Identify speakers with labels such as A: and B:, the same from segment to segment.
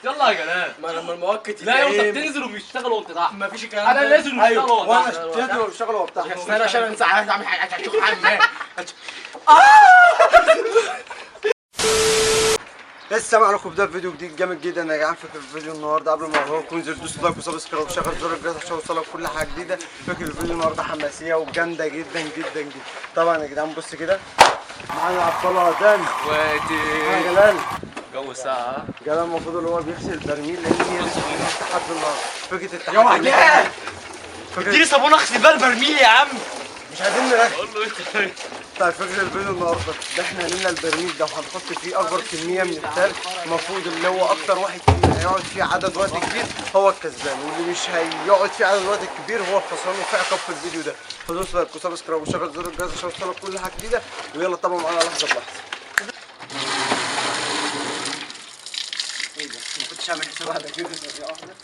A: يلا يا جلال.
B: ما لما المؤقت
A: لا يا انت بتنزل وبيشتغل وانت تحت.
B: مفيش الكلام ده.
A: انا لازم اشتغل
B: وانا تنزل وبشتغل وبتاع. استنى عشان انسى عايز اعمل حاجه هشوف حمام. السلام عليكم. بدايه فيديو جديد جامد جدا يا جدعان. فكره الفيديو النهارده قبل ما هو يكون دوس لايك وسبسكرايب وشغل زر الجرس عشان يوصلك كل حاجه جديده. فكره الفيديو النهارده حماسيه وجامده جدا جدا جدا. طبعا يا جدعان بص كده معانا عبد الله ودان
A: وادي
B: يا جلال.
A: جو ساعة
B: جلال المفروض اللي هو بيغسل البرميل لان هي لسه لحد النهارده. فكره التحدي
C: يا وحدان اديني صابون اغسل بقى البرميل يا عم.
B: مش عايزين نركز.
A: قول له انت.
B: طيب فكرة الفيديو النهارده ده احنا هنملى البرميل ده وهنحط فيه اكبر كميه من التلج. المفروض اللي هو اكتر واحد فيه هيقعد فيه عدد وقت كبير هو الكسبان، واللي مش هيقعد فيه عدد وقت كبير هو الخسران. وفي عقاب في الفيديو ده. فدوس لايك وسبسكرايب وشغل زر الجرس عشان يوصلك كل حاجه جديده. ويلا طبعا معانا لحظه بلحظه. ايه ده؟ ما كنتش عامل حساب على كده ثانيه واحده.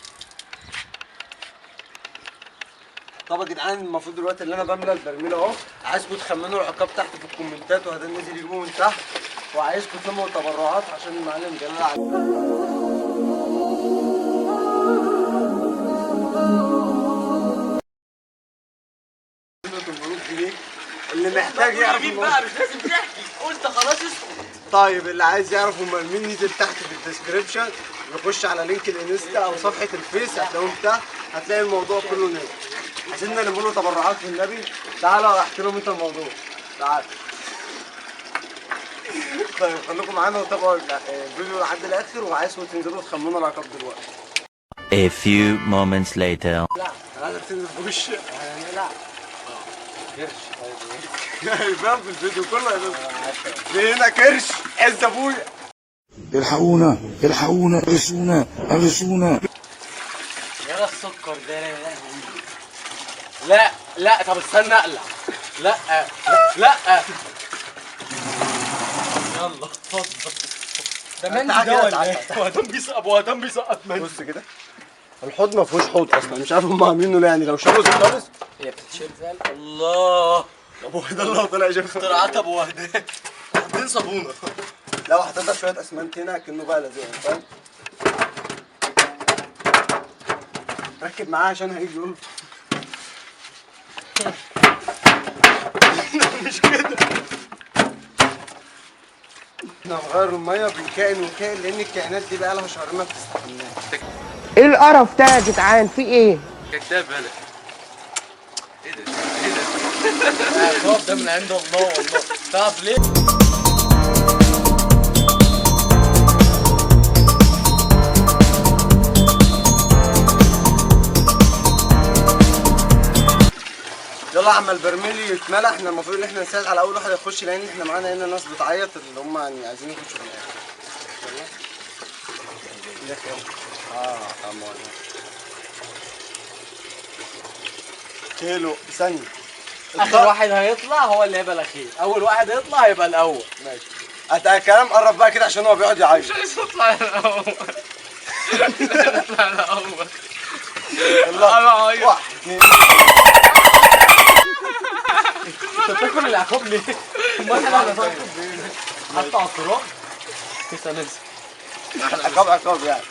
B: طب يا جدعان المفروض دلوقتي اللي انا بملى البرميل اهو، عايزكم تخمنوا العقاب تحت في الكومنتات وهذا ننزل يجيبوه من تحت، وعايزكم تلموا تبرعات عشان المعلم جلال اللي محتاج يعرف
C: بقى مش لازم تحكي، قلت خلاص اسكت.
B: طيب اللي عايز يعرف هم مين نزل تحت في الديسكريبشن يخش على لينك الانستا او صفحه الفيس هتلاقيهم تحت، هتلاقي الموضوع كله نازل. عايزين نلم له تبرعات في النبي. تعالى احكي لهم انت الموضوع. تعال. طيب خليكم معانا وتابعوا الفيديو لحد الاخر، وعايزكم تنزلوا تخمنوا العقاب دلوقتي.
D: A few moments later.
B: لا انا عايزك تنزل بوش. لا كرش. يبان في الفيديو كله في هنا كرش. عز ابويا
E: الحقونا الحقونا اغسونا اغسونا.
A: يا السكر ده لا لا طب استنى اقلع. لا لا يلا اتفضل. ده مندي ده ولا ايه؟ هو ادم بيسقط ادم بيسقط مندي.
B: بص كده الحوض ما فيهوش حوض اصلا، مش عارف هم عاملينه ليه يعني. لو شالوا خالص
A: هي بتتشيل زي الله.
B: ابو ده اللي هو طلع شاف
A: اختراعات ابو وهدان.
B: حاطين صابونه. لو حطينا شويه اسمنت هنا كأنه بقى لازق، فاهم؟ ركب معاه عشان هيجي يقول مش كده. احنا هنغير الميه بين كائن وكائن لان الكائنات دي بقى لها شهرين ما بتستحملناش.
F: ايه القرف ده يا جدعان؟ في ايه؟
A: كداب يالا. ايه ده؟ ايه ده؟ الخوف ده من عند الله والله. تعرف ليه؟
B: يلا يا عم البرميل يتملى. احنا المفروض ان احنا نساعد على اول واحد يخش لان احنا معانا هنا ناس بتعيط اللي هم يعني عايزين يخشوا في الاخر. كيلو ثانية.
A: اخر واحد هيطلع هو اللي هيبقى الاخير، اول واحد هيطلع هيبقى الاول.
B: ماشي. الكلام قرب بقى كده عشان هو بيقعد يعيط.
A: مش عايز اطلع الاول. مش عايز اطلع الاول.
B: يلا واحد اثنين.
A: انت بتاكل العقاب ليه؟ امال احنا هناكل حتى على التراب. لسه ننزل.
B: عقاب يعني.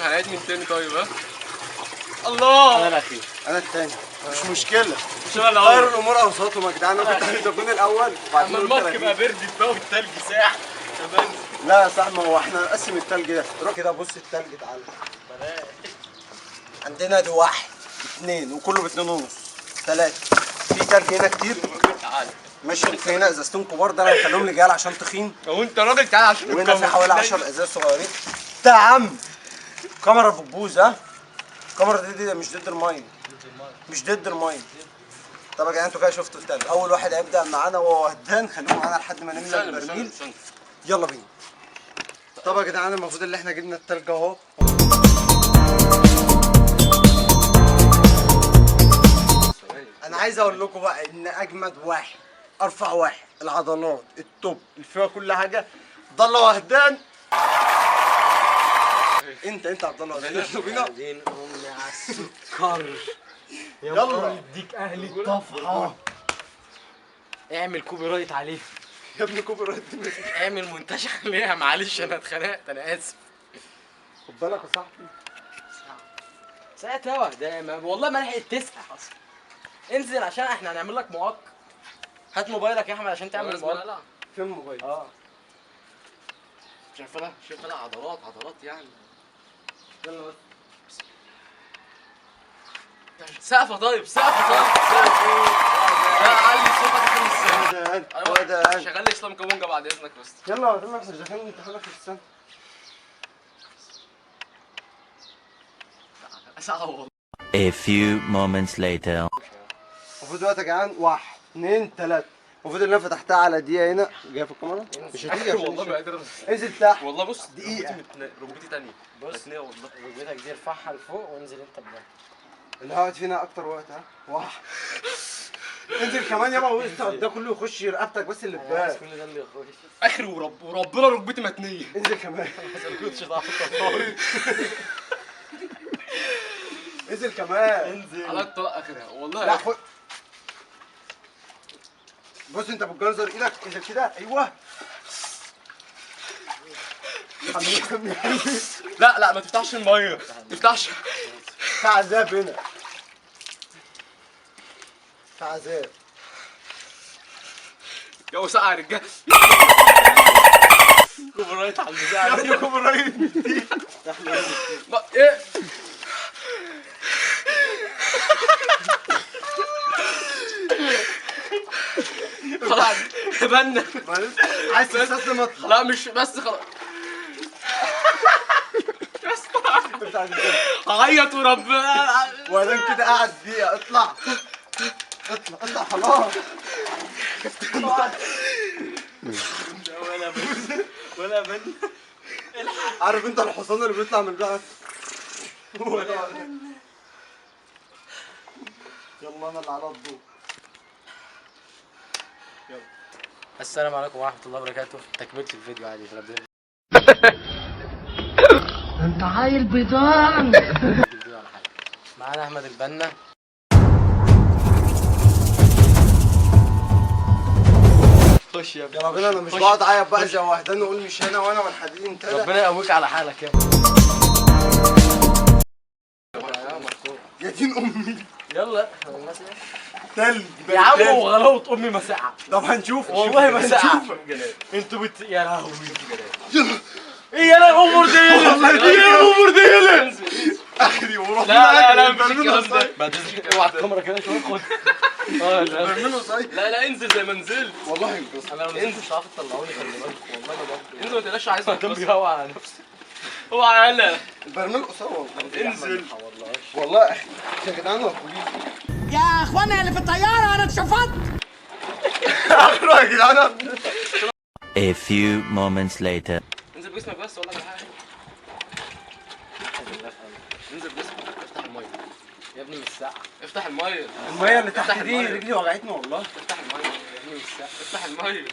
A: هنعيد من تاني طيب ها؟ الله. انا الاخير.
B: انا الثاني. مش مشكلة.
A: مش انا الاول.
B: غير الامور اوسطهم يا جدعان. انا كنت عايز اكون الاول
A: اما الماسك بقى بردت بقى والتلج ساح.
B: لا يا صاحبي ما هو احنا نقسم التلج ده. روح كده بص التلج تعالى. عندنا دي واحد اثنين وكله باتنين ونص ثلاثة. في تلج هنا كتير.
A: تعالى.
B: ماشي. في هنا ازازتين كبار ده انا هخليهم لجال عشان تخين.
A: لو انت راجل تعالى عشان
B: وهنا في حوالي 10 ازاز صغيرين. يا عم كاميرا بتبوظ ها؟ الكاميرا دي مش ضد الميه. مش ضد الميه. طب يا جدعان انتوا كده شفتوا التلج. اول واحد هيبدا معانا وهو وهدان. خليكم معانا لحد ما نملى البرميل. يلا بينا. طب يا جدعان المفروض ان احنا جبنا التلج اهو. انا عايز اقول لكم بقى ان اجمد واحد ارفع واحد العضلات التوب اللي فيها كل حاجه ضل وهدان. انت عبد الله وهدان. يلا بينا.
A: بعدين امي على السكر.
B: يلا
A: يديك اهلي الطفحه. اعمل كوبي رايت عليه
B: يا ابني كوبي رايت.
A: اعمل مونتاج عليها. معلش انا اتخنقت انا اسف.
B: خد بالك يا صاحبي.
A: ساعة هوا ده والله ما لحقت تسقع اصلا. انزل عشان احنا هنعمل لك معاق. هات موبايلك يا احمد عشان تعمل معاق.
B: فين الموبايل؟
A: شايف انا عضلات يعني.
B: يلا بس.
A: سقفه طيب. لا علي صوتك في السنة.
B: وده
A: شغال لي اسلام كابونجا بعد اذنك بس.
B: يلا يلا احنا داخلين امتحانات في السنه.
A: ساعة والله.
D: A few moments later.
B: المفروض دلوقتي يا جدعان 1 2 3. المفروض ان انا فتحتها على دقيقه هنا جايه في الكاميرا مش هتيجي
A: والله ما قادر.
B: انزل تحت
A: والله بص
B: دقيقة.
A: ركبتي تانية. بص والله
F: ركبتك دي ارفعها لفوق وانزل انت بجد.
B: اللي هقعد فينا اكتر وقت. ها 1 انزل كمان يابا وانت ده كله يخش رقبتك بس اللي في بالك.
F: كل ده اللي يخش.
A: اخري وربنا ركبتي متنيه.
B: انزل كمان
A: ما كنتش هتعرف تطور.
B: انزل كمان
A: انزل على الطلاق اخرها والله.
B: لا خد بص انت بتجنزر ايدك انزل كده ايوه.
A: لا ما تفتحش الميه. تفتحش.
B: في عذاب هنا. في عذاب.
A: يا ساعة يا رجاله. كوبرايت على البتاع.
B: يا ابني كوبرايت
A: ايه خلاص تبنى.
B: عايز تستسلم اطلع.
A: لا مش بس خلاص. هعيط وربنا.
B: وبعدين كده قاعد دقيقة اطلع اطلع خلاص.
A: ولا بن.
B: عارف انت الحصان اللي بيطلع من البقى. يلا انا اللي على الضوء.
F: السلام عليكم ورحمة الله وبركاته. تكملة الفيديو عادي ربنا. انت عيل بيضان. معانا احمد البنا.
A: خش يا ابني.
B: يلا بينا انا مش بقعد اعيط بقى زي وحدان واقول مش هنا وانا والحديد انت.
F: ربنا يقويك على حالك يا
B: يا دين امي
F: يلا.
B: تلج
F: يا عم وغلاوة امي مساعة.
B: طب هنشوف
F: والله مساعة.
A: انتوا يا لهوي.
F: ايه يا امور دي.
B: يا امور دي اخري وروح.
A: لا مش الكلام ده. بعد اذنك اوعى الكاميرا كده شويه خد.
B: برميله صاير.
A: لا انزل زي ما نزلت.
B: والله انقص.
F: انا لو نزلت مش هتعرفوا تطلعوني خلي بالك والله ما بقدر.
A: انزل ما تقلقش عايز
F: كان بيهوى على نفسي.
A: اوعى يلا
B: البرميل قصير والله.
A: انزل.
B: والله اخي يا جدعان وقولي
G: يا اخوانا اللي في الطياره انا اتشفطت.
B: يا جدعان.
D: A few moments later.
A: انزل بجسمك بس ولا حاجه. انزل بجسمك. افتح الميه
F: يا ابني مش ساعة.
A: افتح الميه.
B: الميه اللي تحت دي رجلي وجعتني والله.
A: افتح الميه يا ابني مش ساعة. افتح الميه.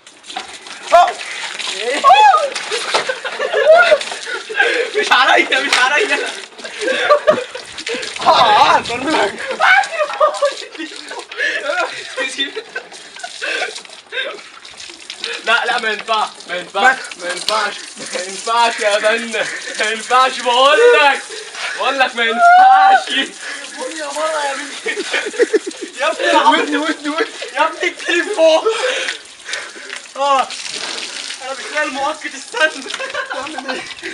A: مش عليا. لا ما ينفعش يا بنا. ما ينفعش بقول لك ما ينفعش. يا مرة يا بنتي. يا ابني يا ابني التليفون. انا مش لاقي المؤقت. استنى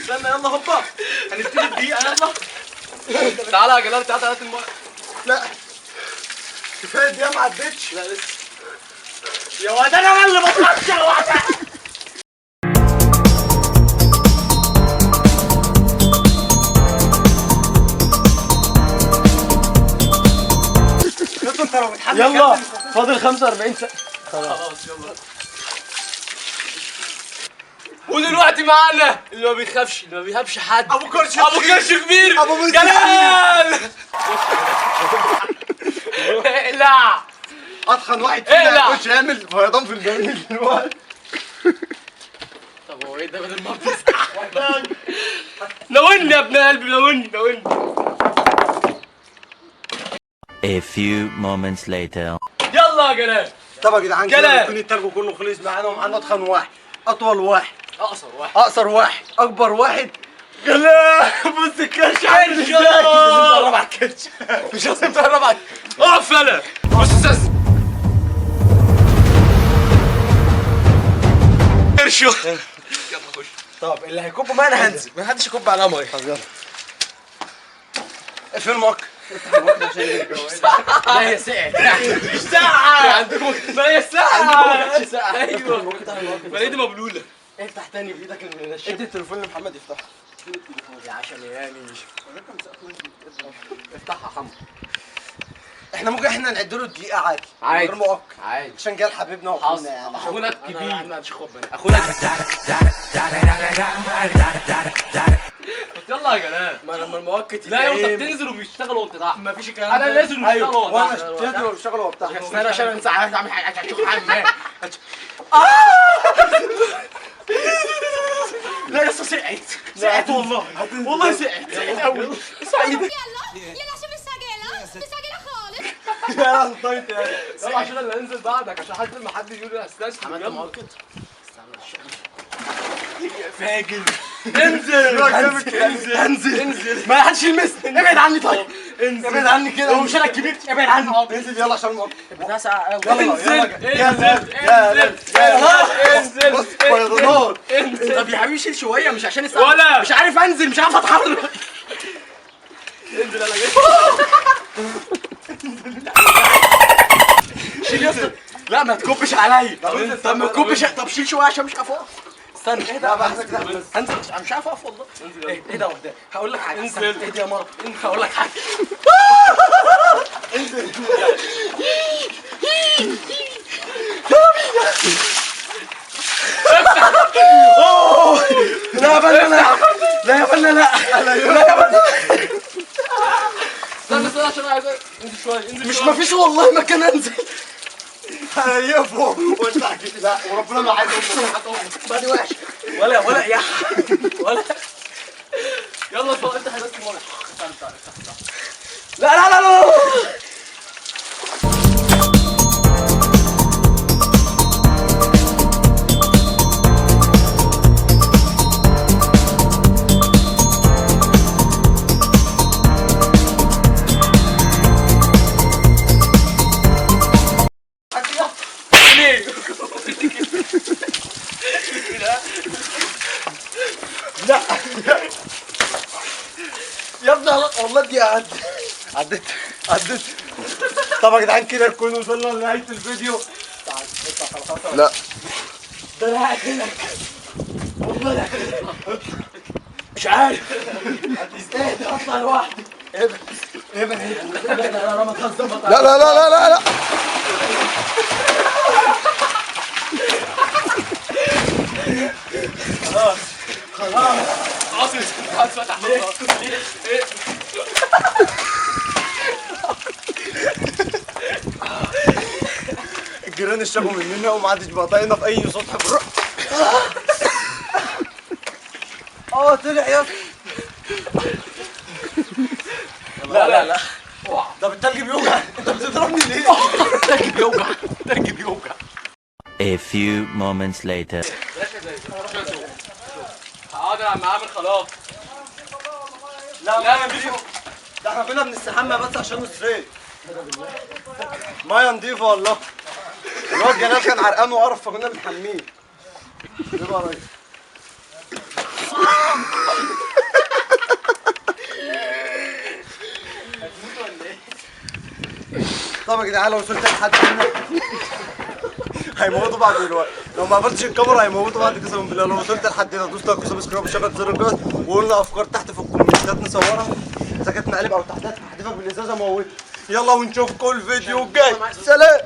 A: يلا هوبا. هنبتدي بدقيقة يلا. تعالى يا جلال تعالى هات المؤقت.
B: لا كفايه دي ما عدتش.
A: لا لسه يا واد انا اللي بطلعش يا واد.
F: يلا فاضل 45 ثانية.
A: خلاص يلا. ودلوقتي معانا اللي ما بيخافش اللي ما بيهابش حد. ابو كرش كبير.
B: ابو
A: جلال. لا
B: اتخن واحد
A: اقلع.
B: فينا يخش يعمل فيضان في البرميل دلوقتي.
A: طب هو ايه ده بدل ما بتسقع. ناولني يا ابن قلبي ناولني.
D: A few moments later.
A: يلا يا جلال.
B: طب يا جدعان
A: جلال.
B: كده بيكون التلج كله خلص معانا ومعانا اتخن واحد اطول واحد
A: اقصر واحد
B: اقصر واحد اكبر واحد
C: بص الكرش عامل ازاي. مش لازم تقرب على الكرش. مش لازم تقرب على
A: اقف يلا. بص استاذ قرشو. يلا خش.
B: طب اللي هيكب معايا انا هنزل.
C: ما حدش يكب على ميه.
B: طب يلا. اقفل المؤكد.
F: لا هي سقعت.
A: مش ساعة.
F: عندكم
A: ما هي ساعة.
F: مش سقعت.
A: ايوه. ما ايدي مبلولة.
B: افتح تاني بايدك المنشف. ادي التليفون لمحمد يفتحها.
F: يا عشان يعني افتحها حمو.
B: احنا ممكن نعد له الدقيقة عادي.
F: عادي.
B: غير مؤكد.
F: عادي.
B: عشان جال حبيبنا واخونا يعني.
A: اخونا الكبير.
F: انا مش خد بالك.
A: اخونا يلا يا جلال.
F: ما لما المؤكد
A: لا انت
F: يتقيم.
A: بتنزل وبيشتغل وانت تحت.
F: مفيش الكلام
A: انا
F: ده.
A: نازل وبيشتغل
B: ايوه
A: وانت
B: وانا
A: تحت.
B: اشتغل واشتغل وبتاع.
F: استنى عشان انسى عايز اعمل حاجه عشان اشوف حمام.
C: لا يا اسطى سقعت والله. والله سقعت قوي.
H: يلا يلا شوف السجالة السجالة خالص.
B: يا طيب يا
A: يلا عشان انا انزل بعدك عشان حد لما حد يقول لي استسلم.
F: عملت
A: يلا.
F: مؤكد.
C: فاجر.
B: انزل
C: انزل. ما حدش يلمسني. ابعد عني طيب.
B: ابعد عني كده.
C: هو مش انا الكبير. ابعد عني.
B: انزل يلا عشان المؤكد.
F: بتاع ساعه قوي.
A: انزل.
B: بص فيضانات.
F: طب يا حبيبي شيل شويه مش عشان الساعه.
A: ولا.
F: مش عارف انزل مش عارف اتحرك.
A: انزل انا جاي.
F: شيل يا اسطى. لا ما تكبش عليا. طب ما تكبش. طب شيل شويه عشان مش عارف اقف. استنى اهدى.
B: لا بقى احنا كده بس.
F: انزل انا مش عارف اقف والله. اهدى واهدى. هقول لك حاجه.
A: انزل.
F: اهدى يا مره. هقول لك حاجه.
B: لا يا فندم لا. لا يا فندم لا. لا يا فندم.
A: استنى عشان عايز انزل شويه. انزل
F: مش
A: شويه.
F: مفيش والله مكان انزل.
B: هيفوق وانت كده. لا وربنا ما عايز
F: بعد وحش. ولا يا ولا.
A: يلا فوق انت حضرتك المره.
F: لا لا لا لا.
B: يا ابني والله دي عدت. طب يا جدعان كده نكون وصلنا لنهايه الفيديو. لا
F: ده انا هقتلك. والله لا. مش عارف. اهدى اطلع لوحدي. ابعد. انا ما تهزر.
B: لا لا لا لا لا لا.
A: خلاص فتح.
B: الجيران اشتكوا مننا وما عادش بقى طايقنا في اي سطح في الرق. طلع يا اسطى.
F: لا
B: ده بالتلج بيوجع. انت بتضربني ليه؟
F: تركب يوجع. تركب يوجع.
D: A few moments later.
A: حاضر يا عم عامر خلاص.
B: لا مفيش. ده احنا كنا بنستحمى بس عشان الصيف. ميه نضيفه والله. الواد جلال كان عرقان وقرف فكنا بنحميه. ايه بقى يا ريس؟ طب يا جدعان لو وصلت لحد هنا هيموتوا بعض دلوقتي. لو ما قفلتش الكاميرا هيموتوا بعض قسما بالله. لو وصلت لحد هنا دوس لايك وسبسكرايب وشغل زر الجرس وقلنا افكار تحت في الكومنتات نصورها. اذا كانت مقالب او تحديات هحذفك بالازازه موت. يلا ونشوفكم الفيديو الجاي. سلام.